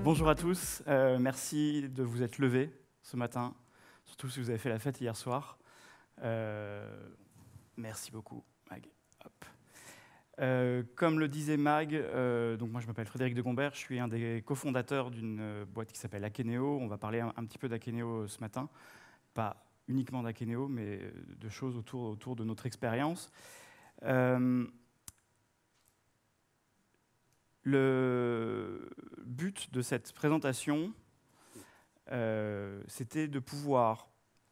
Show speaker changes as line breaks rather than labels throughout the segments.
Bonjour à tous, merci de vous être levés ce matin, surtout si vous avez fait la fête hier soir. Merci beaucoup, Mag. Hop. Comme le disait Mag, donc moi je m'appelle Frédéric de Gombert, je suis un des cofondateurs d'une boîte qui s'appelle Akeneo. On va parler un petit peu d'Akeneo ce matin, pas uniquement d'Akeneo, mais de choses autour de notre expérience. Le but de cette présentation, c'était de pouvoir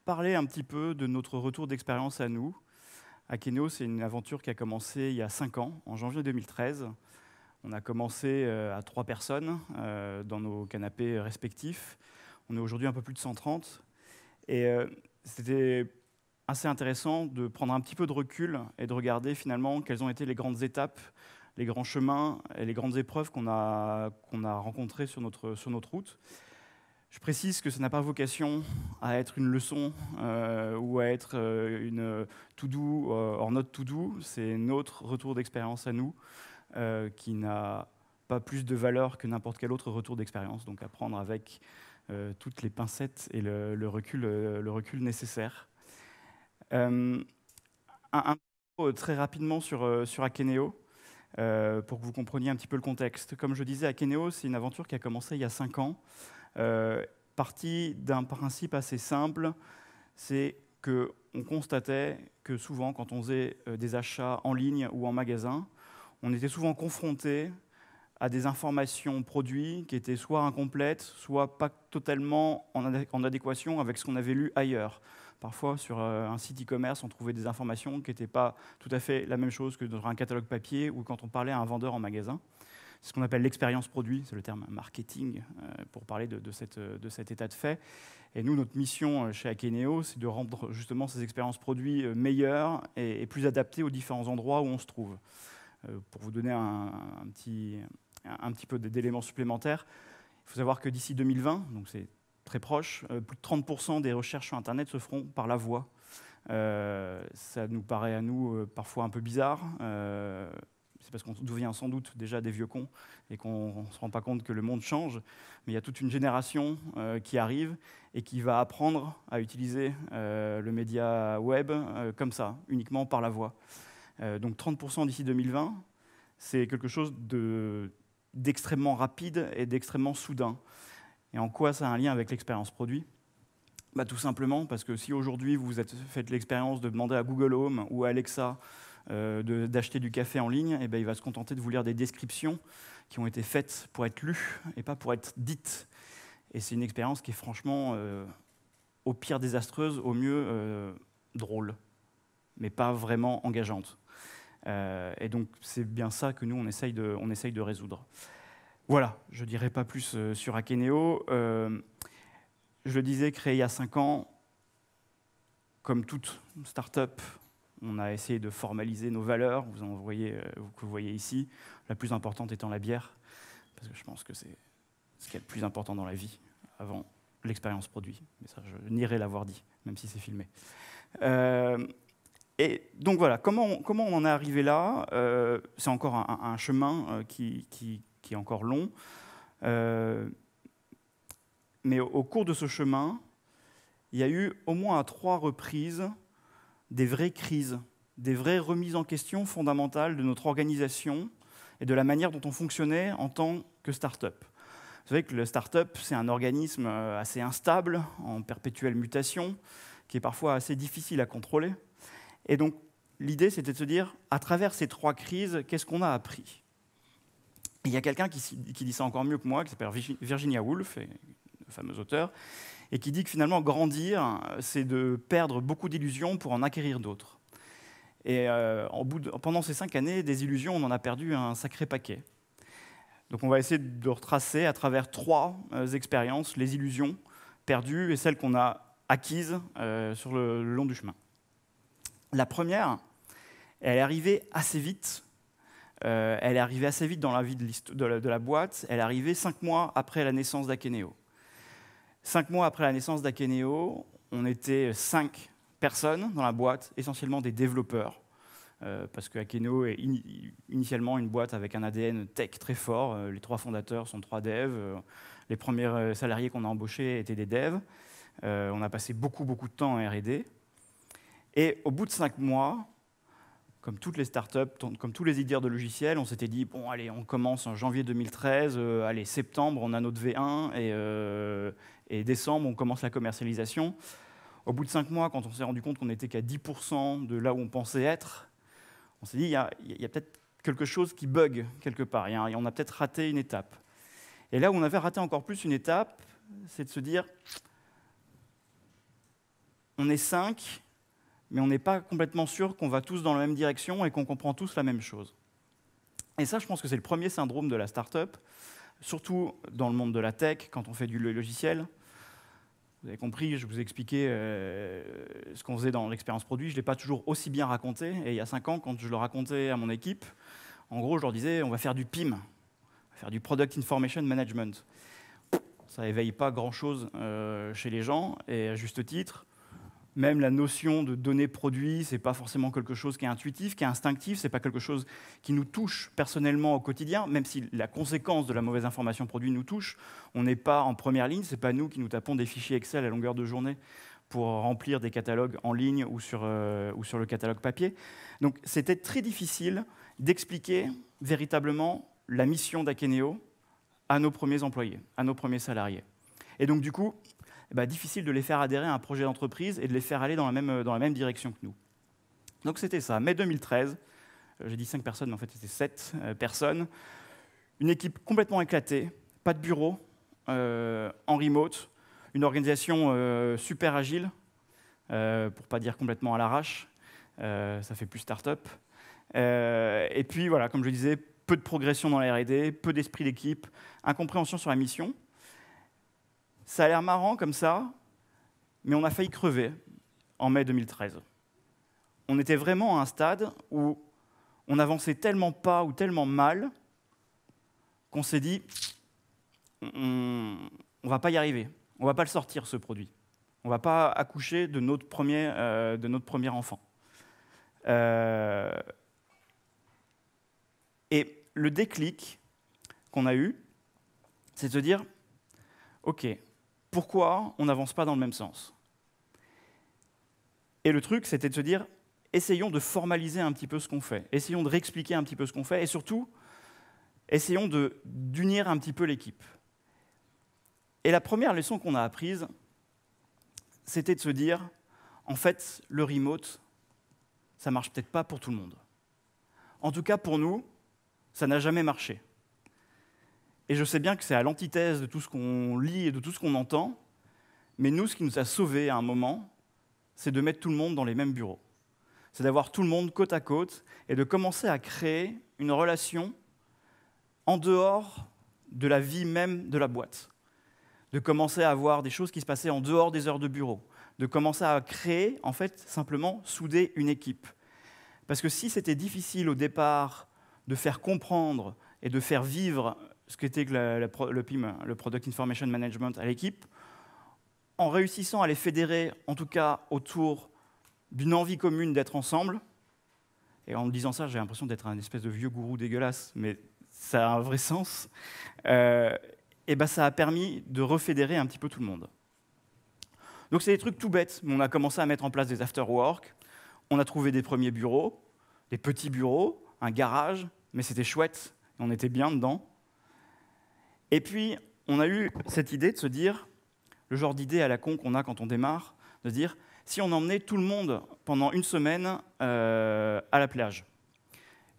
parler un petit peu de notre retour d'expérience à nous. Akeneo, c'est une aventure qui a commencé il y a 5 ans, en janvier 2013. On a commencé à 3 personnes dans nos canapés respectifs. On est aujourd'hui un peu plus de 130. Et c'était assez intéressant de prendre un petit peu de recul et de regarder finalement quelles ont été les grandes étapes, les grands chemins et les grandes épreuves qu'on a rencontrées sur notre route. Je précise que ça n'a pas vocation à être une leçon ou à être une to-do or not to-do. C'est notre retour d'expérience à nous qui n'a pas plus de valeur que n'importe quel autre retour d'expérience. Donc à prendre avec toutes les pincettes et le recul nécessaire. Un mot très rapidement sur Akeneo. Pour que vous compreniez un petit peu le contexte. Comme je disais, Akeneo, c'est une aventure qui a commencé il y a 5 ans, partie d'un principe assez simple, c'est qu'on constatait que souvent, quand on faisait des achats en ligne ou en magasin, on était souvent confronté à des informations produits qui étaient soit incomplètes, soit pas totalement en adéquation avec ce qu'on avait lu ailleurs. Parfois, sur un site e-commerce, on trouvait des informations qui n'étaient pas tout à fait la même chose que dans un catalogue papier ou quand on parlait à un vendeur en magasin. C'est ce qu'on appelle l'expérience produit, c'est le terme marketing pour parler de cet état de fait. Et nous, notre mission chez Akeneo, c'est de rendre justement ces expériences produits meilleures et plus adaptées aux différents endroits où on se trouve. Pour vous donner un petit peu d'éléments supplémentaires, il faut savoir que d'ici 2020, donc c'est très proche, plus de 30% des recherches sur Internet se feront par la voix. Ça nous paraît à nous parfois un peu bizarre. C'est parce qu'on devient sans doute déjà des vieux cons et qu'on ne se rend pas compte que le monde change. Mais il y a toute une génération qui arrive et qui va apprendre à utiliser le média web comme ça, uniquement par la voix. Donc 30% d'ici 2020, c'est quelque chose d'extrêmement rapide et d'extrêmement soudain. Et en quoi ça a un lien avec l'expérience produit ? Tout simplement parce que si aujourd'hui vous faites l'expérience de demander à Google Home ou à Alexa d'acheter du café en ligne, et il va se contenter de vous lire des descriptions qui ont été faites pour être lues et pas pour être dites. Et c'est une expérience qui est franchement, au pire désastreuse, au mieux drôle, mais pas vraiment engageante. Et donc c'est bien ça que nous on essaye de résoudre. Voilà, je ne dirai pas plus sur Akeneo. Je le disais, créé il y a 5 ans, comme toute start-up, on a essayé de formaliser nos valeurs, que vous voyez ici, la plus importante étant la bière, parce que je pense que c'est ce qui est le plus important dans la vie, avant l'expérience produit. Mais ça, je n'irai l'avoir dit, même si c'est filmé. Et donc voilà, comment on en est arrivé là ? C'est encore un chemin qui est encore long. Mais au cours de ce chemin, il y a eu au moins à 3 reprises des vraies crises, des vraies remises en question fondamentales de notre organisation et de la manière dont on fonctionnait en tant que start-up. Vous savez que le start-up, c'est un organisme assez instable, en perpétuelle mutation, qui est parfois assez difficile à contrôler. Et donc, l'idée, c'était de se dire, à travers ces 3 crises, qu'est-ce qu'on a appris ? Il y a quelqu'un qui dit ça encore mieux que moi, qui s'appelle Virginia Woolf, le fameux auteur, et qui dit que finalement, grandir, c'est de perdre beaucoup d'illusions pour en acquérir d'autres. Et pendant ces 5 années, des illusions, on en a perdu un sacré paquet. Donc on va essayer de retracer à travers 3 expériences les illusions perdues et celles qu'on a acquises sur le long du chemin. La première, elle est arrivée assez vite. Elle est arrivée assez vite dans la vie de la boîte. Elle est arrivée 5 mois après la naissance d'Akeneo. 5 mois après la naissance d'Akeneo, on était 5 personnes dans la boîte, essentiellement des développeurs. parce que Akeno est initialement une boîte avec un ADN tech très fort. Les 3 fondateurs sont 3 devs. Les premiers salariés qu'on a embauchés étaient des devs. On a passé beaucoup de temps en R&D. Et au bout de 5 mois, comme toutes les startups, comme tous les éditeurs de logiciels, on s'était dit, bon, allez, on commence en janvier 2013, allez, septembre, on a notre V1, et décembre, on commence la commercialisation. Au bout de 5 mois, quand on s'est rendu compte qu'on n'était qu'à 10% de là où on pensait être, on s'est dit, il y a peut-être quelque chose qui bug quelque part, on a peut-être raté une étape. Et là où on avait raté encore plus une étape, c'est de se dire, on est 5, mais on n'est pas complètement sûr qu'on va tous dans la même direction et qu'on comprend tous la même chose. Et ça, je pense que c'est le premier syndrome de la start-up, surtout dans le monde de la tech, quand on fait du logiciel. Vous avez compris, je vous ai expliqué ce qu'on faisait dans l'expérience produit. Je ne l'ai pas toujours aussi bien raconté. Et il y a 5 ans, quand je le racontais à mon équipe, en gros, je leur disais, on va faire du PIM, on va faire du Product Information Management. Ça n'éveille pas grand-chose chez les gens, et à juste titre. Même la notion de données produits, ce n'est pas forcément quelque chose qui est intuitif, qui est instinctif, ce n'est pas quelque chose qui nous touche personnellement au quotidien, même si la conséquence de la mauvaise information produit nous touche. On n'est pas en première ligne, ce n'est pas nous qui nous tapons des fichiers Excel à longueur de journée pour remplir des catalogues en ligne ou sur le catalogue papier. Donc c'était très difficile d'expliquer véritablement la mission d'Akeneo à nos premiers employés, à nos premiers salariés. Et donc du coup, difficile de les faire adhérer à un projet d'entreprise et de les faire aller dans la même direction que nous. Donc c'était ça, mai 2013, j'ai dit 5 personnes, mais en fait c'était 7 personnes, une équipe complètement éclatée, pas de bureau, en remote, une organisation super agile, pour ne pas dire complètement à l'arrache, ça fait plus start-up. Et puis voilà, comme je disais, peu de progression dans la R&D, peu d'esprit d'équipe, incompréhension sur la mission. Ça a l'air marrant comme ça, mais on a failli crever en mai 2013. On était vraiment à un stade où on avançait tellement pas ou tellement mal qu'on s'est dit on va pas y arriver, on va pas le sortir ce produit, on va pas accoucher de notre premier enfant. Et le déclic qu'on a eu, c'est de se dire ok, pourquoi on n'avance pas dans le même sens? Et le truc, c'était de se dire, essayons de formaliser un petit peu ce qu'on fait, essayons de réexpliquer un petit peu ce qu'on fait, et surtout, essayons d'unir un petit peu l'équipe. Et la première leçon qu'on a apprise, c'était de se dire, en fait, le remote, ça ne marche peut-être pas pour tout le monde. En tout cas, pour nous, ça n'a jamais marché. Et je sais bien que c'est à l'antithèse de tout ce qu'on lit et de tout ce qu'on entend, mais nous, ce qui nous a sauvés à un moment, c'est de mettre tout le monde dans les mêmes bureaux. C'est d'avoir tout le monde côte à côte et de commencer à créer une relation en dehors de la vie même de la boîte. De commencer à avoir des choses qui se passaient en dehors des heures de bureau. De commencer à créer, en fait, simplement souder une équipe. Parce que si c'était difficile au départ de faire comprendre et de faire vivre ce qu'était le PIM, le Product Information Management, à l'équipe, en réussissant à les fédérer, en tout cas autour d'une envie commune d'être ensemble, et en me disant ça, j'ai l'impression d'être un espèce de vieux gourou dégueulasse, mais ça a un vrai sens, et ça a permis de refédérer un petit peu tout le monde. Donc c'est des trucs tout bêtes, mais on a commencé à mettre en place des after-work, on a trouvé des premiers bureaux, des petits bureaux, un garage, mais c'était chouette, on était bien dedans. Et puis, on a eu cette idée de se dire, le genre d'idée à la con qu'on a quand on démarre, de se dire, si on emmenait tout le monde pendant une semaine à la plage,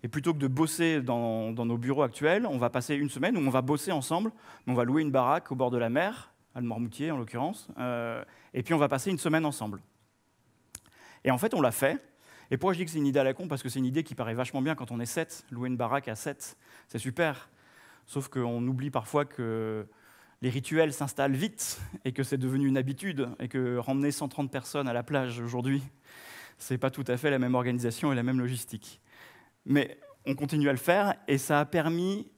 et plutôt que de bosser dans nos bureaux actuels, on va passer une semaine où on va bosser ensemble, on va louer une baraque au bord de la mer, à Le Mormoutier en l'occurrence, et puis on va passer une semaine ensemble. Et en fait, on l'a fait. Et pourquoi je dis que c'est une idée à la con? Parce que c'est une idée qui paraît vachement bien quand on est 7. Louer une baraque à 7, c'est super. Sauf qu'on oublie parfois que les rituels s'installent vite et que c'est devenu une habitude et que ramener 130 personnes à la plage aujourd'hui, c'est pas tout à fait la même organisation et la même logistique. Mais on continue à le faire et ça a permis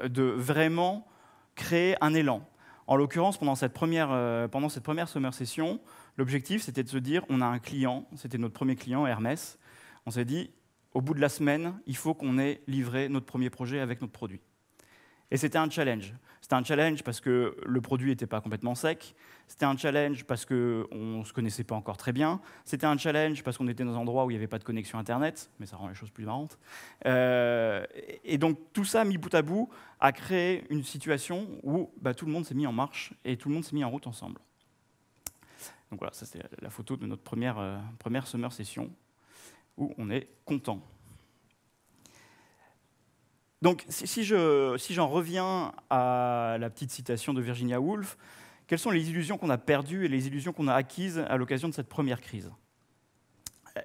de vraiment créer un élan. En l'occurrence, pendant cette première summer session, l'objectif, c'était de se dire, on a un client, c'était notre premier client, Hermès. On s'est dit, au bout de la semaine, il faut qu'on ait livré notre premier projet avec notre produit. Et c'était un challenge. C'était un challenge parce que le produit n'était pas complètement sec. C'était un challenge parce qu'on ne se connaissait pas encore très bien. C'était un challenge parce qu'on était dans un endroit où il n'y avait pas de connexion Internet, mais ça rend les choses plus marrantes. Et donc tout ça, mis bout à bout, a créé une situation où tout le monde s'est mis en marche et tout le monde s'est mis en route ensemble. Donc voilà, ça c'est la photo de notre première summer session, où on est content. Donc, si j'en reviens à la petite citation de Virginia Woolf, quelles sont les illusions qu'on a perdues et les illusions qu'on a acquises à l'occasion de cette première crise?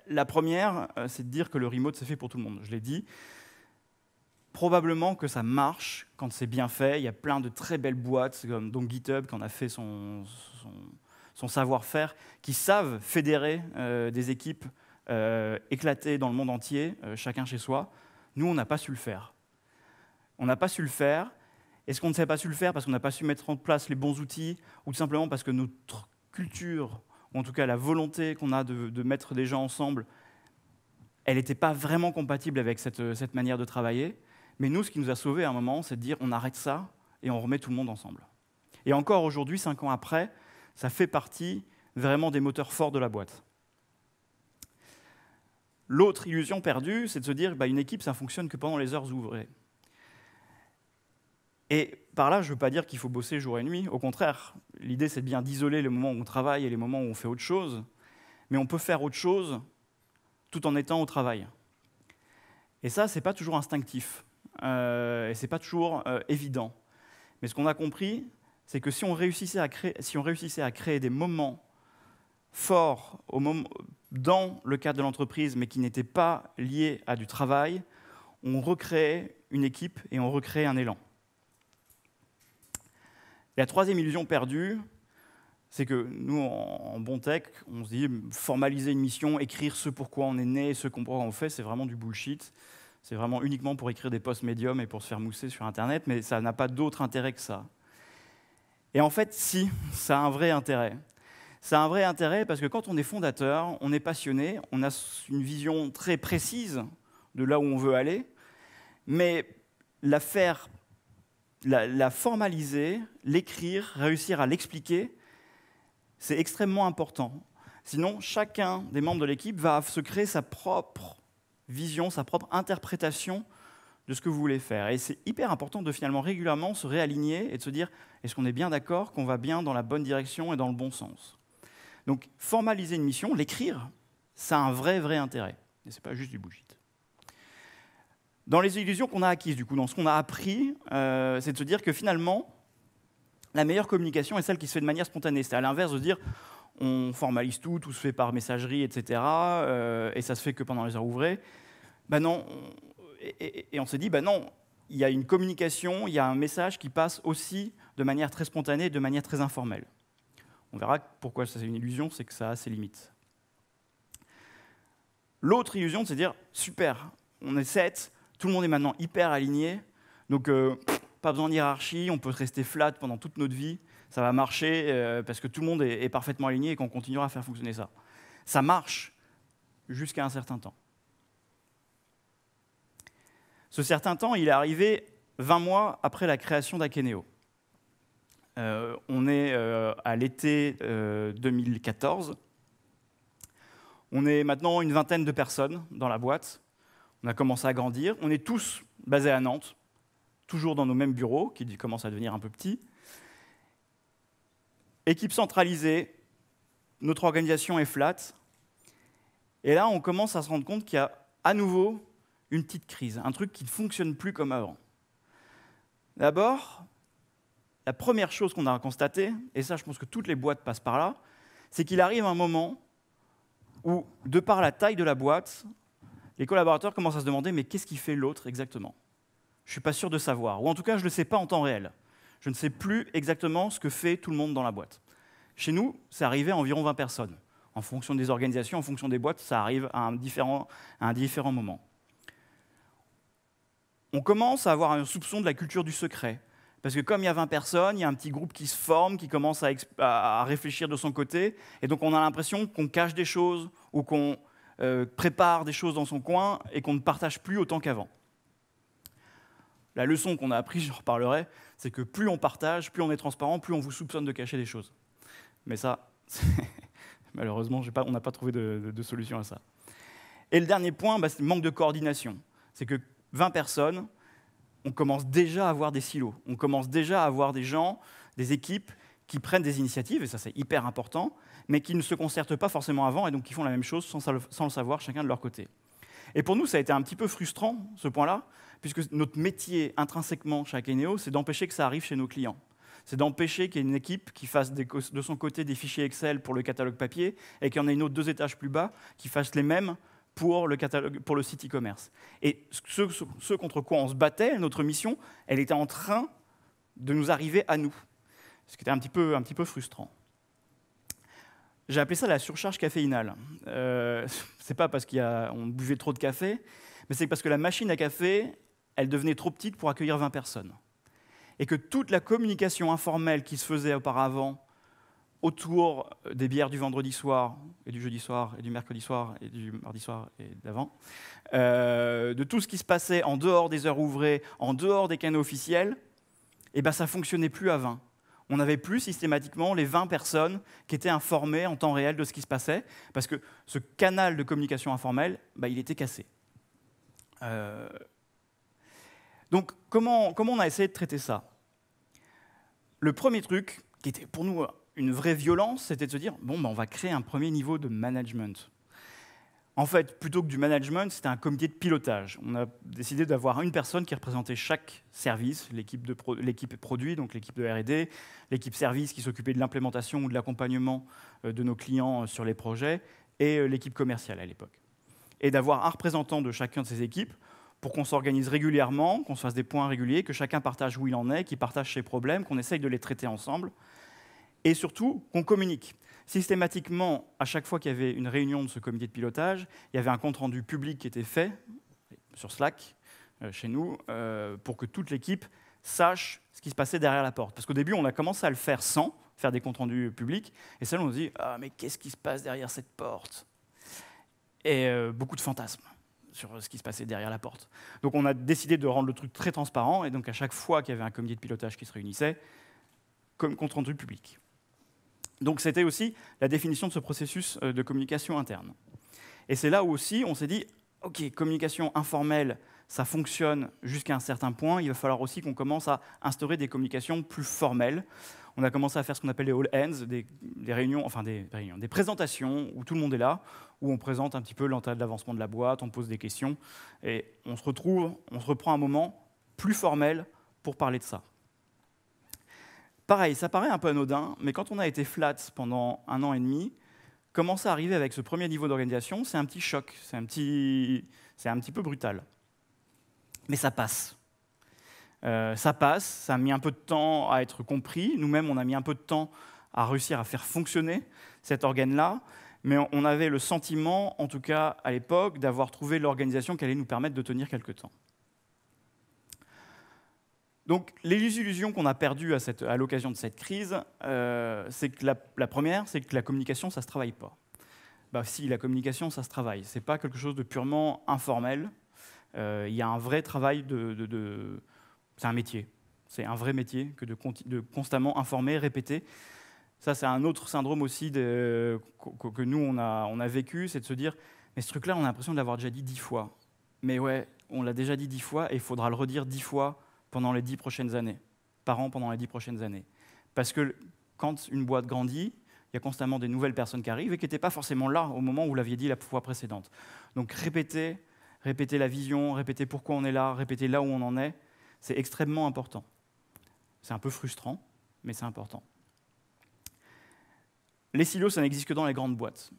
La première, c'est de dire que le remote, c'est fait pour tout le monde. Je l'ai dit. Probablement que ça marche quand c'est bien fait. Il y a plein de très belles boîtes, comme donc GitHub, qui en a fait son savoir-faire, qui savent fédérer des équipes éclatées dans le monde entier, chacun chez soi. Nous, on n'a pas su le faire. On n'a pas su le faire. Est-ce qu'on ne s'est pas su le faire parce qu'on n'a pas su mettre en place les bons outils, ou tout simplement parce que notre culture, ou en tout cas la volonté qu'on a de mettre des gens ensemble, elle n'était pas vraiment compatible avec cette manière de travailler? Mais nous, ce qui nous a sauvés à un moment, c'est de dire on arrête ça et on remet tout le monde ensemble. Et encore aujourd'hui, 5 ans après, ça fait partie vraiment des moteurs forts de la boîte. L'autre illusion perdue, c'est de se dire une équipe, ça ne fonctionne que pendant les heures ouvrées. Et par là, je ne veux pas dire qu'il faut bosser jour et nuit. Au contraire, l'idée, c'est bien d'isoler les moments où on travaille et les moments où on fait autre chose. Mais on peut faire autre chose tout en étant au travail. Et ça, ce n'est pas toujours instinctif. Et ce n'est pas toujours évident. Mais ce qu'on a compris, c'est que si on réussissait à créer des moments forts dans le cadre de l'entreprise, mais qui n'étaient pas liés à du travail, on recrée une équipe et on recrée un élan. La troisième illusion perdue, c'est que nous, en bon tech, on se dit formaliser une mission, écrire ce pourquoi on est né, ce pourquoi on fait, c'est vraiment du bullshit. C'est vraiment uniquement pour écrire des posts médiums et pour se faire mousser sur Internet, mais ça n'a pas d'autre intérêt que ça. Et en fait, si, ça a un vrai intérêt. Ça a un vrai intérêt parce que quand on est fondateur, on est passionné, on a une vision très précise de là où on veut aller, mais la formaliser, l'écrire, réussir à l'expliquer, c'est extrêmement important. Sinon, chacun des membres de l'équipe va se créer sa propre vision, sa propre interprétation de ce que vous voulez faire. Et c'est hyper important de finalement régulièrement se réaligner et de se dire est-ce qu'on est bien d'accord, qu'on va bien dans la bonne direction et dans le bon sens. Donc, formaliser une mission, l'écrire, ça a un vrai intérêt. Et ce n'est pas juste du bullshit. Dans les illusions qu'on a acquises, du coup, dans ce qu'on a appris, c'est de se dire que finalement, la meilleure communication est celle qui se fait de manière spontanée. C'est à l'inverse de dire on formalise tout se fait par messagerie, etc. Et ça se fait que pendant les heures ouvrées. Non, et on s'est dit, non, il y a une communication, il y a un message qui passe aussi de manière très spontanée, de manière très informelle. On verra pourquoi c'est une illusion, c'est que ça a ses limites. L'autre illusion, c'est de dire, super, on est 7, tout le monde est maintenant hyper aligné, donc pas besoin de hiérarchie, on peut rester flat pendant toute notre vie, ça va marcher parce que tout le monde est parfaitement aligné et qu'on continuera à faire fonctionner ça. Ça marche jusqu'à un certain temps. Ce certain temps, il est arrivé 20 mois après la création d'Akeneo. On est à l'été 2014. On est maintenant une vingtaine de personnes dans la boîte. On a commencé à grandir. On est tous basés à Nantes, toujours dans nos mêmes bureaux, qui commencent à devenir un peu petits. Équipe centralisée, notre organisation est flat. Et là, on commence à se rendre compte qu'il y a à nouveau une petite crise, un truc qui ne fonctionne plus comme avant. D'abord, la première chose qu'on a constatée, et ça je pense que toutes les boîtes passent par là, c'est qu'il arrive un moment où, de par la taille de la boîte, les collaborateurs commencent à se demander « mais qu'est-ce qui fait l'autre exactement ?» Je ne suis pas sûr de savoir, ou en tout cas je ne le sais pas en temps réel. Je ne sais plus exactement ce que fait tout le monde dans la boîte. Chez nous, c'est arrivé à environ 20 personnes. En fonction des organisations, en fonction des boîtes, ça arrive à un différent moment. On commence à avoir un soupçon de la culture du secret. Parce que comme il y a 20 personnes, il y a un petit groupe qui se forme, qui commence à réfléchir de son côté, et donc on a l'impression qu'on cache des choses, ou qu'on prépare des choses dans son coin et qu'on ne partage plus autant qu'avant. La leçon qu'on a apprise, j'en reparlerai, c'est que plus on partage, plus on est transparent, plus on vous soupçonne de cacher des choses. Mais ça, malheureusement, on n'a pas trouvé de solution à ça. Et le dernier point, c'est le manque de coordination. C'est que 20 personnes, on commence déjà à avoir des silos. On commence déjà à avoir des gens, des équipes qui prennent des initiatives, et ça c'est hyper important, mais qui ne se concertent pas forcément avant, et donc qui font la même chose sans le savoir, chacun de leur côté. Et pour nous, ça a été un petit peu frustrant, ce point-là, puisque notre métier intrinsèquement chez Akeneo, c'est d'empêcher que ça arrive chez nos clients. C'est d'empêcher qu'il y ait une équipe qui fasse de son côté des fichiers Excel pour le catalogue papier, et qu'il y en ait une autre 2 étages plus bas qui fasse les mêmes pour le site e-commerce. Et ce contre quoi on se battait, notre mission, elle était en train de nous arriver à nous. Ce qui était un petit peu frustrant. J'ai appelé ça la surcharge caféinale. C'est pas parce qu'on buvait trop de café, mais c'est parce que la machine à café, elle devenait trop petite pour accueillir 20 personnes. Et que toute la communication informelle qui se faisait auparavant autour des bières du vendredi soir, et du jeudi soir, et du mercredi soir, et du mardi soir, et d'avant, de tout ce qui se passait en dehors des heures ouvrées, en dehors des canaux officiels, ça ne fonctionnait plus à 20. On n'avait plus systématiquement les 20 personnes qui étaient informées en temps réel de ce qui se passait, parce que ce canal de communication informelle, il était cassé. Donc, comment on a essayé de traiter ça? Le premier truc, qui était pour nous une vraie violence, c'était de se dire, on va créer un premier niveau de management. En fait, plutôt que du management, c'était un comité de pilotage. On a décidé d'avoir une personne qui représentait chaque service, l'équipe produit, donc l'équipe de R&D, l'équipe service qui s'occupait de l'implémentation ou de l'accompagnement de nos clients sur les projets, et l'équipe commerciale à l'époque. Et d'avoir un représentant de chacune de ces équipes pour qu'on s'organise régulièrement, qu'on se fasse des points réguliers, que chacun partage où il en est, qu'il partage ses problèmes, qu'on essaye de les traiter ensemble, et surtout qu'on communique. Systématiquement, à chaque fois qu'il y avait une réunion de ce comité de pilotage, il y avait un compte-rendu public qui était fait sur Slack, chez nous, pour que toute l'équipe sache ce qui se passait derrière la porte. Parce qu'au début, on a commencé à le faire sans faire des comptes-rendus publics, et ça, on se dit « Ah, mais qu'est-ce qui se passe derrière cette porte ?» Et beaucoup de fantasmes sur ce qui se passait derrière la porte. Donc on a décidé de rendre le truc très transparent, et donc à chaque fois qu'il y avait un comité de pilotage qui se réunissait, comme compte-rendu public. Donc c'était aussi la définition de ce processus de communication interne. Et c'est là où aussi on s'est dit, OK, communication informelle, ça fonctionne jusqu'à un certain point, il va falloir aussi qu'on commence à instaurer des communications plus formelles. On a commencé à faire ce qu'on appelle les all hands, des réunions, des présentations où tout le monde est là, où on présente un petit peu l'état de l'avancement de la boîte, on pose des questions, et on se reprend un moment plus formel pour parler de ça. Pareil, ça paraît un peu anodin, mais quand on a été flat pendant 1 an et demi, commencer à arriver avec ce premier niveau d'organisation, c'est un petit choc, c'est un petit peu brutal. Mais ça passe. Ça passe, ça a mis un peu de temps à être compris. Nous-mêmes, on a mis un peu de temps à réussir à faire fonctionner cet organe-là, mais on avait le sentiment, en tout cas à l'époque, d'avoir trouvé l'organisation qui allait nous permettre de tenir quelque temps. Donc, les illusions qu'on a perdues à l'occasion de cette crise, c'est que la première, c'est que la communication, ça ne se travaille pas. Si, la communication, ça se travaille. Ce n'est pas quelque chose de purement informel. Il y a un vrai travail c'est un métier. C'est un vrai métier que de constamment informer, répéter. Ça, c'est un autre syndrome aussi que nous, on a vécu, c'est de se dire, mais ce truc-là, on a l'impression de l'avoir déjà dit 10 fois. Mais ouais, on l'a déjà dit 10 fois et il faudra le redire 10 fois pendant les 10 prochaines années, par an pendant les 10 prochaines années. Parce que quand une boîte grandit, il y a constamment des nouvelles personnes qui arrivent et qui n'étaient pas forcément là au moment où vous l'aviez dit la fois précédente. Donc répéter la vision, répéter pourquoi on est là, répéter là où on en est, c'est extrêmement important. C'est un peu frustrant, mais c'est important. Les silos, ça n'existe que dans les grandes boîtes.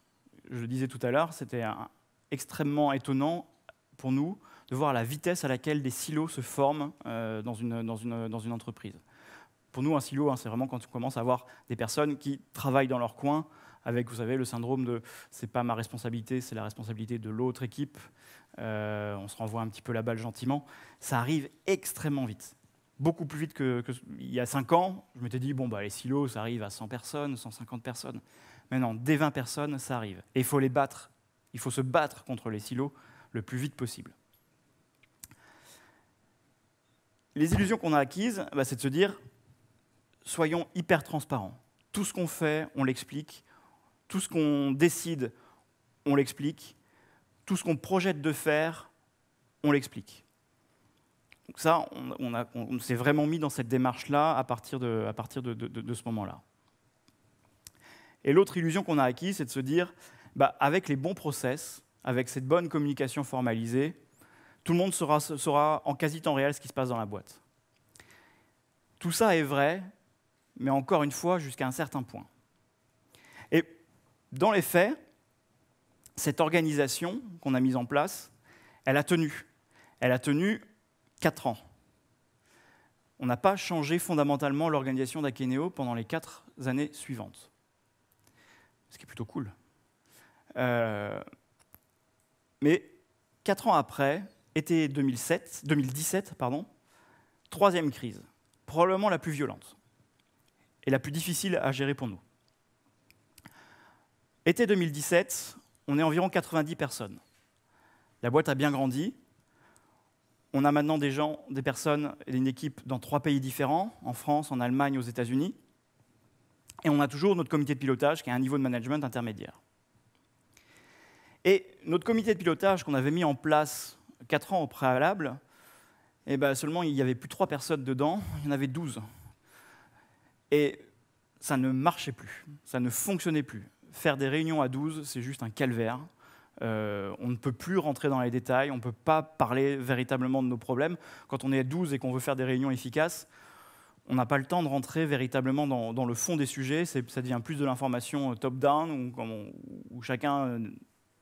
Je le disais tout à l'heure, c'était extrêmement étonnant pour nous de voir la vitesse à laquelle des silos se forment dans une entreprise. Pour nous, un silo, c'est vraiment quand on commence à avoir des personnes qui travaillent dans leur coin avec, vous savez, le syndrome de « c'est pas ma responsabilité, c'est la responsabilité de l'autre équipe ». On se renvoie un petit peu la balle gentiment. Ça arrive extrêmement vite. Beaucoup plus vite qu'il y a 5 ans. Je m'étais dit, les silos, ça arrive à 100 personnes, 150 personnes. Mais non, dès 20 personnes, ça arrive. Et il faut les battre Il faut se battre contre les silos le plus vite possible. Les illusions qu'on a acquises, c'est de se dire, soyons hyper transparents. Tout ce qu'on fait, on l'explique. Tout ce qu'on décide, on l'explique. Tout ce qu'on projette de faire, on l'explique. Donc ça, on s'est vraiment mis dans cette démarche-là à partir de ce moment-là. Et l'autre illusion qu'on a acquise, c'est de se dire, avec les bons process, avec cette bonne communication formalisée, tout le monde saura en quasi-temps réel ce qui se passe dans la boîte. Tout ça est vrai, mais encore une fois, jusqu'à un certain point. Et dans les faits, cette organisation qu'on a mise en place, elle a tenu. Elle a tenu 4 ans. On n'a pas changé fondamentalement l'organisation d'Akeneo pendant les 4 années suivantes. Ce qui est plutôt cool. Mais 4 ans après, été 2017, troisième crise, probablement la plus violente et la plus difficile à gérer pour nous. Été 2017, on est environ 90 personnes. La boîte a bien grandi. On a maintenant des personnes et une équipe dans 3 pays différents, en France, en Allemagne, aux États-Unis. Et on a toujours notre comité de pilotage qui a un niveau de management intermédiaire. Et notre comité de pilotage qu'on avait mis en place 4 ans au préalable, seulement il n'y avait plus 3 personnes dedans, il y en avait 12. Et ça ne marchait plus, ça ne fonctionnait plus. Faire des réunions à 12, c'est juste un calvaire. On ne peut plus rentrer dans les détails, on ne peut pas parler véritablement de nos problèmes. Quand on est à 12 et qu'on veut faire des réunions efficaces, on n'a pas le temps de rentrer véritablement dans le fond des sujets. Ça devient plus de l'information top-down, où chacun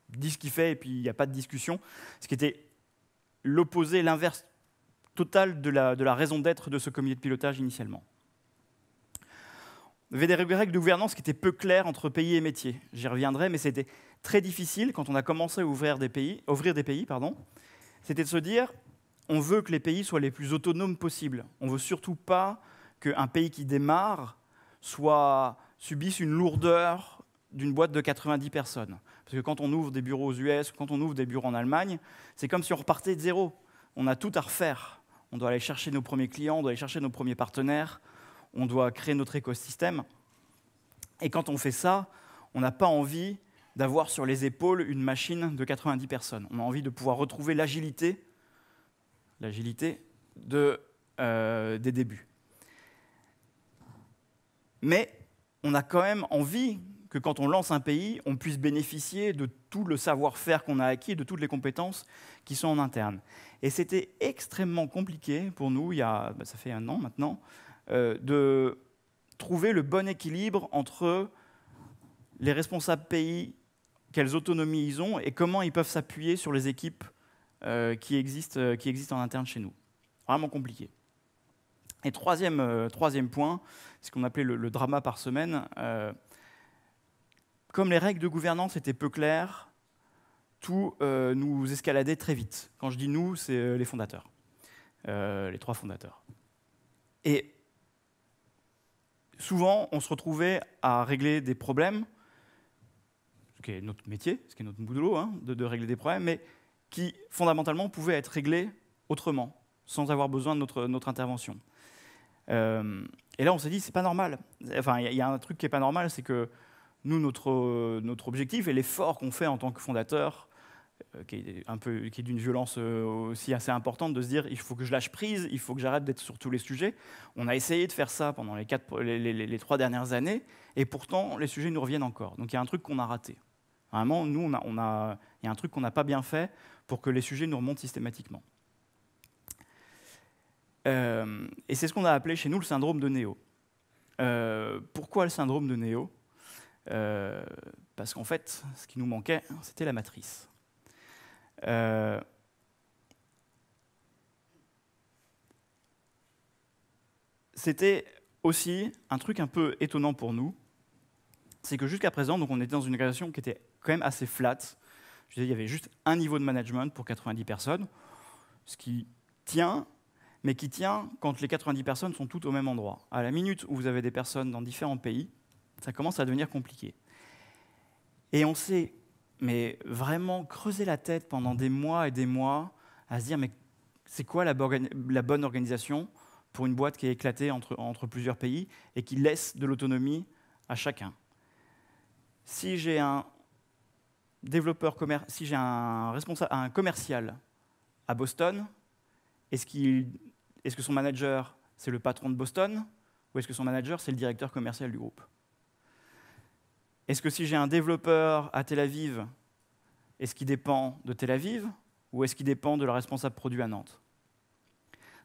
dit ce qu'il fait et puis il n'y a pas de discussion. Ce qui était l'opposé, l'inverse total de la raison d'être de ce comité de pilotage initialement. Il y avait des règles de gouvernance qui étaient peu claires entre pays et métiers. J'y reviendrai, mais c'était très difficile quand on a commencé à ouvrir des pays, c'était de se dire, on veut que les pays soient les plus autonomes possibles. On ne veut surtout pas qu'un pays qui démarre subisse une lourdeur d'une boîte de 90 personnes. Parce que quand on ouvre des bureaux aux US, quand on ouvre des bureaux en Allemagne, c'est comme si on repartait de zéro. On a tout à refaire. On doit aller chercher nos premiers clients, on doit aller chercher nos premiers partenaires, on doit créer notre écosystème. Et quand on fait ça, on n'a pas envie d'avoir sur les épaules une machine de 90 personnes. On a envie de pouvoir retrouver l'agilité des débuts. Mais on a quand même envie que quand on lance un pays, on puisse bénéficier de tout le savoir-faire qu'on a acquis, de toutes les compétences qui sont en interne. Et c'était extrêmement compliqué pour nous, ça fait 1 an maintenant, de trouver le bon équilibre entre les responsables pays, quelles autonomies ils ont et comment ils peuvent s'appuyer sur les équipes qui existent en interne chez nous. Vraiment compliqué. Et troisième point, ce qu'on appelait le drama par semaine. Comme les règles de gouvernance étaient peu claires, tout nous escaladait très vite. Quand je dis nous, c'est les fondateurs, les 3 fondateurs. Et souvent, on se retrouvait à régler des problèmes, ce qui est notre métier, ce qui est notre boulot, de régler des problèmes, mais qui, fondamentalement, pouvaient être réglés autrement, sans avoir besoin de notre intervention. Et là, on s'est dit, c'est pas normal. Enfin, il y a un truc qui n'est pas normal, c'est que nous, notre objectif et l'effort qu'on fait en tant que fondateur, qui est d'une violence aussi assez importante, de se dire, il faut que je lâche prise, il faut que j'arrête d'être sur tous les sujets. On a essayé de faire ça pendant les 3 dernières années, et pourtant, les sujets nous reviennent encore. Donc, il y a un truc qu'on a raté. Vraiment, nous, il y a un truc qu'on n'a pas bien fait pour que les sujets nous remontent systématiquement. Et c'est ce qu'on a appelé chez nous le syndrome de Néo. Pourquoi le syndrome de Néo ? Parce qu'en fait, ce qui nous manquait, c'était la matrice. C'était aussi un truc un peu étonnant pour nous, c'est que jusqu'à présent, donc on était dans une organisation qui était quand même assez flat. Je disais, il y avait juste un niveau de management pour 90 personnes, ce qui tient, mais qui tient quand les 90 personnes sont toutes au même endroit. À la minute où vous avez des personnes dans différents pays, ça commence à devenir compliqué. Et on s'est mais vraiment creuser la tête pendant des mois et des mois à se dire mais c'est quoi la bonne organisation pour une boîte qui est éclatée entre plusieurs pays et qui laisse de l'autonomie à chacun. Si j'ai un développeur si j'ai un commercial à Boston, est-ce que son manager c'est le patron de Boston ou est-ce que son manager c'est le directeur commercial du groupe? Est-ce que si j'ai un développeur à Tel Aviv, est-ce qu'il dépend de Tel Aviv ou est-ce qu'il dépend de la responsable produit à Nantes?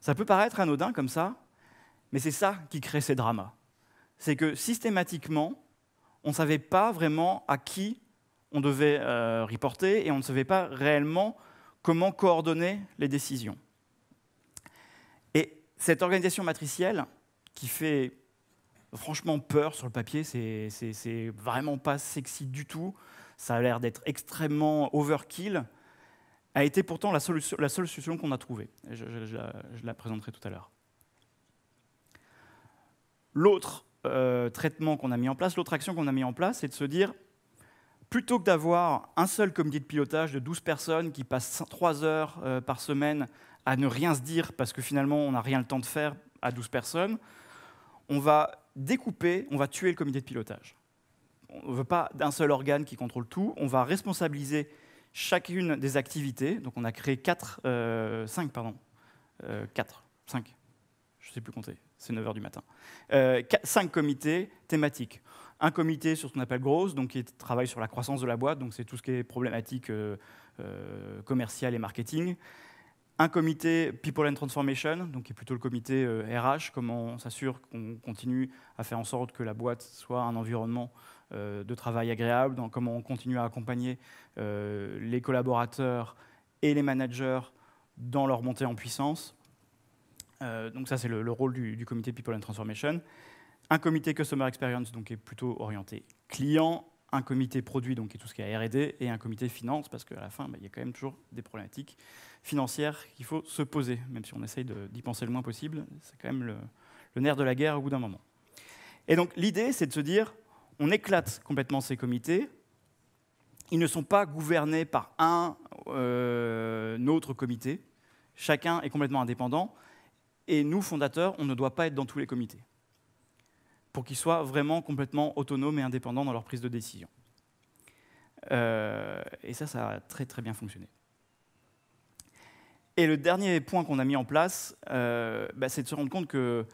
Ça peut paraître anodin comme ça, mais c'est ça qui crée ces dramas. C'est que systématiquement, on ne savait pas vraiment à qui on devait reporter et on ne savait pas réellement comment coordonner les décisions. Et cette organisation matricielle qui fait franchement peur sur le papier, c'est vraiment pas sexy du tout, ça a l'air d'être extrêmement overkill, a été pourtant la seule solution qu'on a trouvée. Je la présenterai tout à l'heure. L'autre traitement qu'on a mis en place, l'autre action qu'on a mis en place, c'est de se dire, plutôt que d'avoir un seul comité de pilotage de 12 personnes qui passent 3 heures par semaine à ne rien se dire parce que finalement on n'a rien le temps de faire à 12 personnes, on va découper, on va tuer le comité de pilotage. On ne veut pas d'un seul organe qui contrôle tout, on va responsabiliser chacune des activités. Donc on a créé 5, je ne sais plus compter, c'est 9 h du matin. 5 comités thématiques. Un comité sur ce qu'on appelle Growth, donc qui travaille sur la croissance de la boîte, donc c'est tout ce qui est problématique commerciale et marketing. Un comité People and Transformation, donc qui est plutôt le comité RH, comment on s'assure qu'on continue à faire en sorte que la boîte soit un environnement de travail agréable, dans comment on continue à accompagner les collaborateurs et les managers dans leur montée en puissance. Donc ça, c'est le rôle du comité People and Transformation. Un comité Customer Experience, donc qui est plutôt orienté client. Un comité produit, donc qui est tout ce qui est R&D, et un comité finance, parce qu'à la fin, il y a quand même toujours des problématiques financières qu'il faut se poser, même si on essaye d'y penser le moins possible, c'est quand même le nerf de la guerre au bout d'un moment. Et donc l'idée, c'est de se dire, on éclate complètement ces comités, ils ne sont pas gouvernés par un autre comité, chacun est complètement indépendant, et nous, fondateurs, on ne doit pas être dans tous les comités, pour qu'ils soient vraiment complètement autonomes et indépendants dans leur prise de décision. Et ça a très très bien fonctionné. Et le dernier point qu'on a mis en place, c'est de se rendre compte que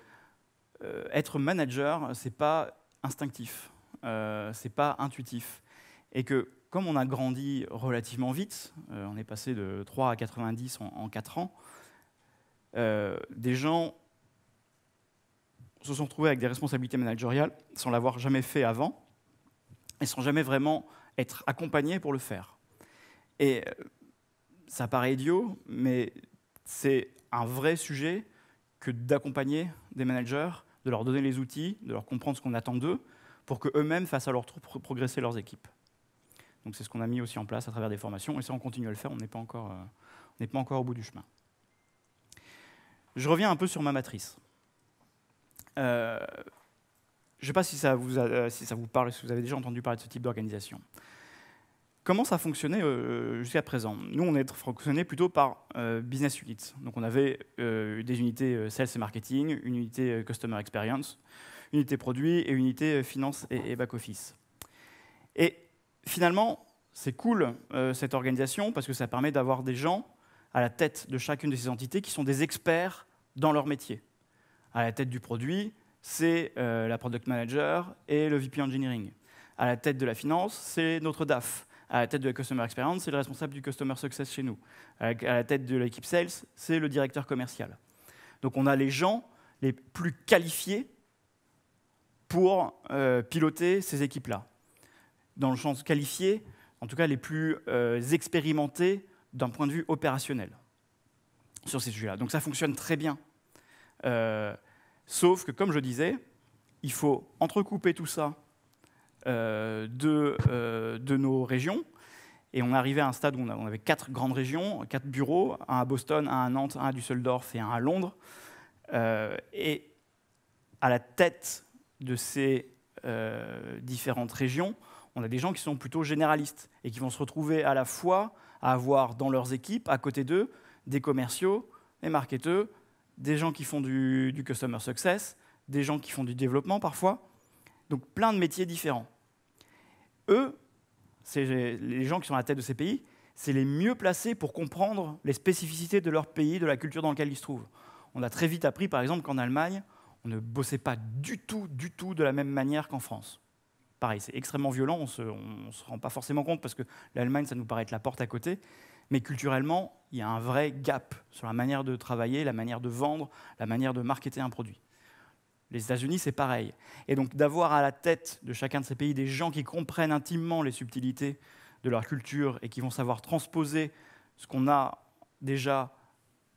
être manager, c'est pas instinctif, c'est pas intuitif. Et que comme on a grandi relativement vite, on est passé de 3 à 90 en 4 ans, des gens se sont retrouvés avec des responsabilités managériales sans l'avoir jamais fait avant et sans jamais vraiment être accompagnés pour le faire. Et ça paraît idiot, mais c'est un vrai sujet que d'accompagner des managers, de leur donner les outils, de leur comprendre ce qu'on attend d'eux, pour qu'eux-mêmes fassent à leur tour progresser leurs équipes. Donc c'est ce qu'on a mis aussi en place à travers des formations, et ça on continue à le faire, on n'est pas encore au bout du chemin. Je reviens un peu sur ma matrice. Je ne sais pas si ça vous parle, si vous avez déjà entendu parler de ce type d'organisation. Comment ça fonctionnait jusqu'à présent? Nous, on fonctionnait plutôt par business units. Donc on avait des unités sales et marketing, une unité customer experience, une unité produit et une unité finance et back office. Et finalement, c'est cool cette organisation parce que ça permet d'avoir des gens à la tête de chacune de ces entités qui sont des experts dans leur métier. À la tête du produit, c'est la product manager et le VP engineering. À la tête de la finance, c'est notre DAF. À la tête de la Customer Experience, c'est le responsable du Customer Success chez nous. À la tête de l'équipe Sales, c'est le directeur commercial. Donc on a les gens les plus qualifiés pour piloter ces équipes-là. Dans le sens qualifié, en tout cas les plus expérimentés d'un point de vue opérationnel sur ces sujets-là. Donc ça fonctionne très bien. Sauf que, comme je disais, il faut entrecouper tout ça de nos régions. Et on est arrivé à un stade où on avait 4 grandes régions, 4 bureaux, un à Boston, un à Nantes, un à Düsseldorf et un à Londres. Et à la tête de ces différentes régions, on a des gens qui sont plutôt généralistes et qui vont se retrouver à la fois à avoir dans leurs équipes, à côté d'eux, des commerciaux, des marketeurs, des gens qui font du customer success, des gens qui font du développement parfois, donc plein de métiers différents. Eux, c'est les gens qui sont à la tête de ces pays, c'est les mieux placés pour comprendre les spécificités de leur pays, de la culture dans laquelle ils se trouvent. On a très vite appris, par exemple, qu'en Allemagne, on ne bossait pas du tout de la même manière qu'en France. Pareil, c'est extrêmement violent, on ne se rend pas forcément compte parce que l'Allemagne, ça nous paraît être la porte à côté, mais culturellement, il y a un vrai gap sur la manière de travailler, la manière de vendre, la manière de marketer un produit. Les États-Unis, c'est pareil. Et donc d'avoir à la tête de chacun de ces pays des gens qui comprennent intimement les subtilités de leur culture et qui vont savoir transposer ce qu'on a déjà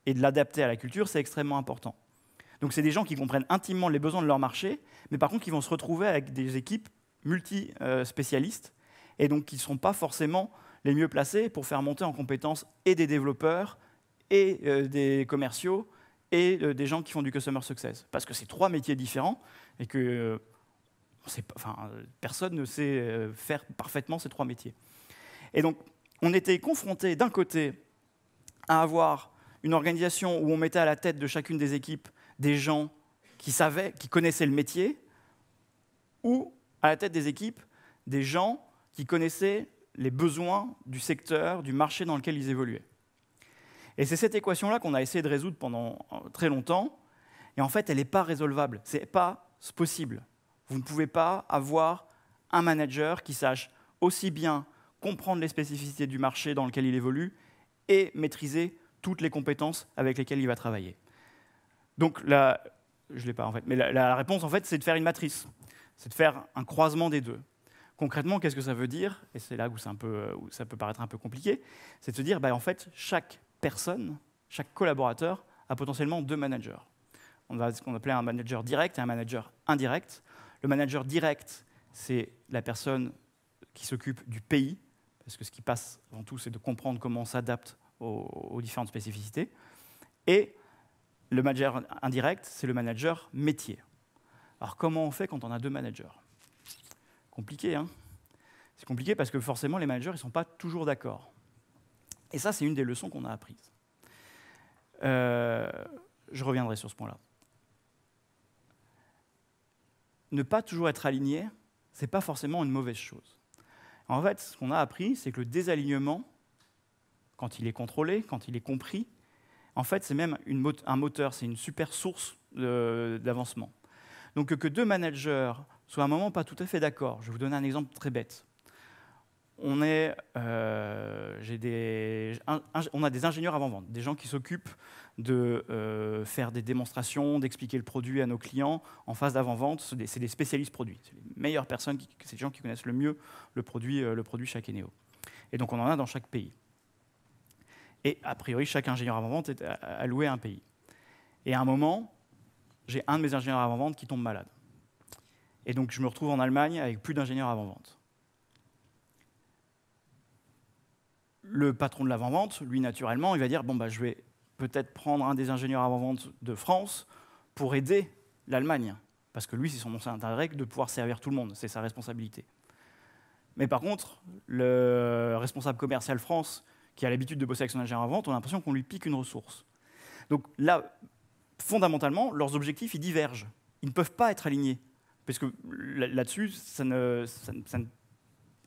et de l'adapter à la culture, c'est extrêmement important. Donc c'est des gens qui comprennent intimement les besoins de leur marché, mais par contre qui vont se retrouver avec des équipes multi-spécialistes et donc qui ne sont pas forcément les mieux placés pour faire monter en compétences et des développeurs et des commerciaux et des gens qui font du customer success. Parce que c'est 3 métiers différents et que personne ne sait faire parfaitement ces 3 métiers. Et donc, on était confronté d'un côté à avoir une organisation où on mettait à la tête de chacune des équipes des gens qui savaient, qui connaissaient le métier, ou à la tête des équipes des gens qui connaissaient les besoins du secteur, du marché dans lequel ils évoluaient. Et c'est cette équation-là qu'on a essayé de résoudre pendant très longtemps, et en fait, elle n'est pas résolvable, ce n'est pas possible. Vous ne pouvez pas avoir un manager qui sache aussi bien comprendre les spécificités du marché dans lequel il évolue et maîtriser toutes les compétences avec lesquelles il va travailler. Donc, je ne l'ai pas en fait, mais la réponse, en fait, c'est de faire une matrice. C'est de faire un croisement des deux. Concrètement, qu'est-ce que ça veut dire? Et c'est là où ça peut paraître un peu compliqué. C'est de se dire, en fait, chaque personne, chaque collaborateur a potentiellement 2 managers. On a ce qu'on appelait un manager direct et un manager indirect. Le manager direct, c'est la personne qui s'occupe du pays, parce que ce qui passe avant tout, c'est de comprendre comment on s'adapte aux différentes spécificités. Et le manager indirect, c'est le manager métier. Alors comment on fait quand on a 2 managers? Compliqué, hein? C'est compliqué parce que forcément, les managers ne sont pas toujours d'accord. Et ça, c'est une des leçons qu'on a apprises. Je reviendrai sur ce point-là. Ne pas toujours être aligné, ce n'est pas forcément une mauvaise chose. En fait, ce qu'on a appris, c'est que le désalignement, quand il est contrôlé, quand il est compris, en fait, c'est même un moteur, c'est une super source d'avancement. Donc que 2 managers soient à un moment pas tout à fait d'accord, je vais vous donner un exemple très bête. On a des ingénieurs avant-vente, des gens qui s'occupent de faire des démonstrations, d'expliquer le produit à nos clients en phase d'avant-vente. C'est des spécialistes produits. C'est les meilleures personnes, c'est les gens qui connaissent le mieux le produit chez Akeneo. Et donc on en a dans chaque pays. Et a priori, chaque ingénieur avant-vente est alloué à un pays. Et à un moment, j'ai un de mes ingénieurs avant-vente qui tombe malade. Et donc je me retrouve en Allemagne avec plus d'ingénieurs avant-vente. Le patron de l'avant-vente, lui, naturellement, il va dire je vais peut-être prendre un des ingénieurs avant-vente de France pour aider l'Allemagne. Parce que lui, c'est son intérêt de pouvoir servir tout le monde, c'est sa responsabilité. Mais par contre, le responsable commercial France, qui a l'habitude de bosser avec son ingénieur avant-vente, on a l'impression qu'on lui pique une ressource. Donc là, fondamentalement, leurs objectifs, ils divergent. Ils ne peuvent pas être alignés. Parce que là-dessus,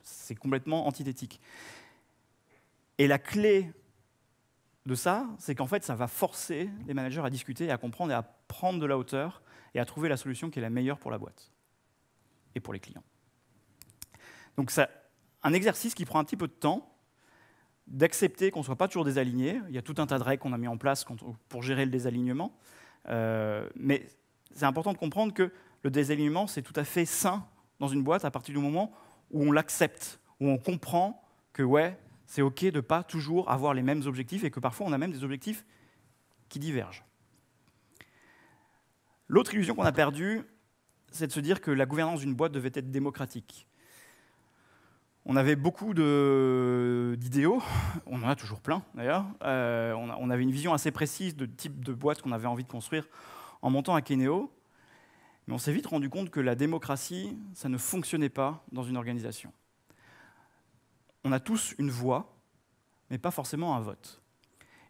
c'est complètement antithétique. Et la clé de ça, c'est qu'en fait, ça va forcer les managers à discuter, à comprendre et à prendre de la hauteur et à trouver la solution qui est la meilleure pour la boîte et pour les clients. Donc c'est un exercice qui prend un petit peu de temps, d'accepter qu'on ne soit pas toujours désaligné. Il y a tout un tas de règles qu'on a mis en place pour gérer le désalignement. Mais c'est important de comprendre que le désalignement, c'est tout à fait sain dans une boîte à partir du moment où on l'accepte, où on comprend que c'est OK de ne pas toujours avoir les mêmes objectifs et que parfois on a même des objectifs qui divergent. L'autre illusion qu'on a perdue, c'est de se dire que la gouvernance d'une boîte devait être démocratique. On avait beaucoup d'idéaux, on en a toujours plein d'ailleurs. On avait une vision assez précise de type de boîte qu'on avait envie de construire en montant Akeneo, mais on s'est vite rendu compte que la démocratie, ça ne fonctionnait pas dans une organisation. on a tous une voix, mais pas forcément un vote.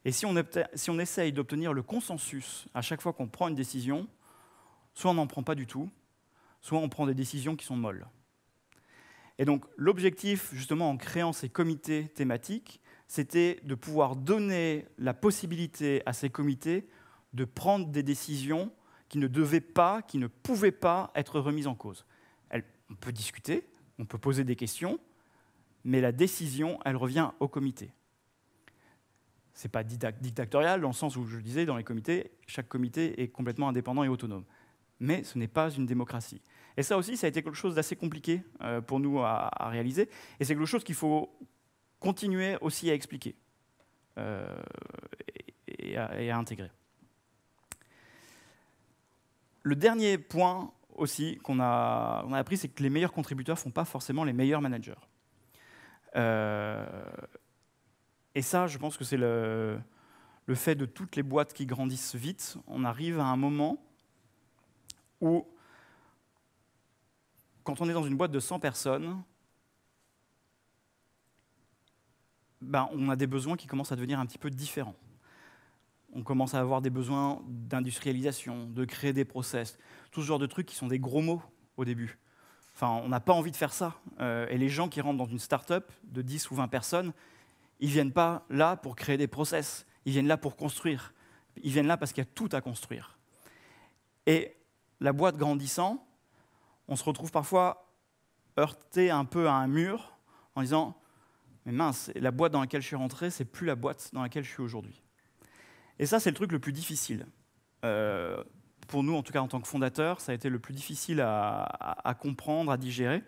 Et si on essaye d'obtenir le consensus à chaque fois qu'on prend une décision, soit on n'en prend pas du tout, soit on prend des décisions qui sont molles. Et donc l'objectif, justement, en créant ces comités thématiques, c'était de pouvoir donner la possibilité à ces comités de prendre des décisions qui ne devaient pas, qui ne pouvaient pas être remises en cause. On peut discuter, on peut poser des questions, mais la décision, elle revient au comité. Ce n'est pas dictatorial, dans le sens où je disais, dans les comités, chaque comité est complètement indépendant et autonome. Mais ce n'est pas une démocratie. Et ça aussi, ça a été quelque chose d'assez compliqué pour nous à réaliser. Et c'est quelque chose qu'il faut continuer aussi à expliquer et à intégrer. Le dernier point aussi qu'on a appris, c'est que les meilleurs contributeurs ne font pas forcément les meilleurs managers. Et ça, je pense que c'est le fait de toutes les boîtes qui grandissent vite. On arrive à un moment où, quand on est dans une boîte de 100 personnes, on a des besoins qui commencent à devenir un petit peu différents. On commence à avoir des besoins d'industrialisation, de créer des process, tout ce genre de trucs qui sont des gros mots au début. Enfin, on n'a pas envie de faire ça. Et les gens qui rentrent dans une start-up de 10 ou 20 personnes, ils ne viennent pas là pour créer des process, ils viennent là pour construire. Ils viennent là parce qu'il y a tout à construire. Et la boîte grandissant, on se retrouve parfois heurté un peu à un mur en disant « Mais mince, la boîte dans laquelle je suis rentré, c'est plus la boîte dans laquelle je suis aujourd'hui. » Et ça, c'est le truc le plus difficile. Pour nous, en tout cas en tant que fondateurs, ça a été le plus difficile à comprendre, à digérer.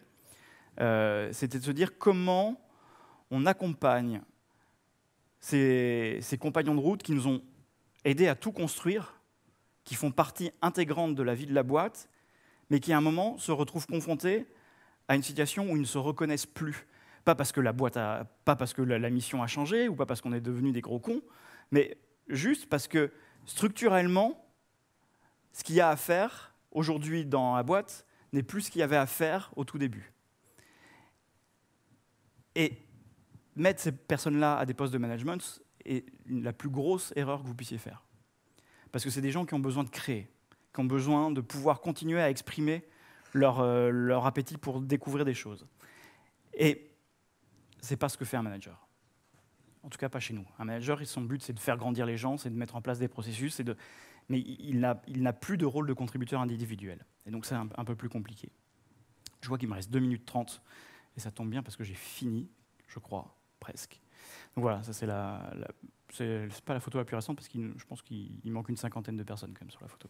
C'était de se dire comment on accompagne ces compagnons de route qui nous ont aidés à tout construire, qui font partie intégrante de la vie de la boîte, mais qui à un moment se retrouvent confrontés à une situation où ils ne se reconnaissent plus. Pas parce que pas parce que la mission a changé, ou pas parce qu'on est devenus des gros cons, mais juste parce que structurellement, ce qu'il y a à faire aujourd'hui dans la boîte n'est plus ce qu'il y avait à faire au tout début. Et mettre ces personnes-là à des postes de management est la plus grosse erreur que vous puissiez faire. Parce que c'est des gens qui ont besoin de créer, qui ont besoin de pouvoir continuer à exprimer leur appétit pour découvrir des choses. Et ce n'est pas ce que fait un manager. En tout cas, pas chez nous. Un manager, son but, c'est de faire grandir les gens, c'est de mettre en place des processus, mais il n'a plus de rôle de contributeur individuel. Et donc, c'est un peu plus compliqué. Je vois qu'il me reste 2 minutes 30, et ça tombe bien parce que j'ai fini, je crois, presque. Donc voilà, ça c'est c'est pas la photo la plus récente, parce que je pense qu'il manque une 50aine de personnes quand même sur la photo.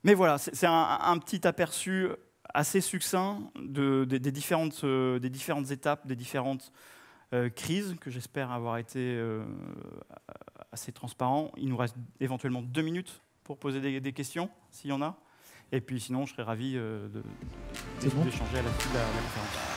Mais voilà, c'est un petit aperçu assez succinct des différentes étapes, des différentes crises, que j'espère avoir été assez transparent. Il nous reste éventuellement 2 minutes pour poser des questions, s'il y en a. Et puis sinon, je serais ravi d'échanger à la suite de la conférence.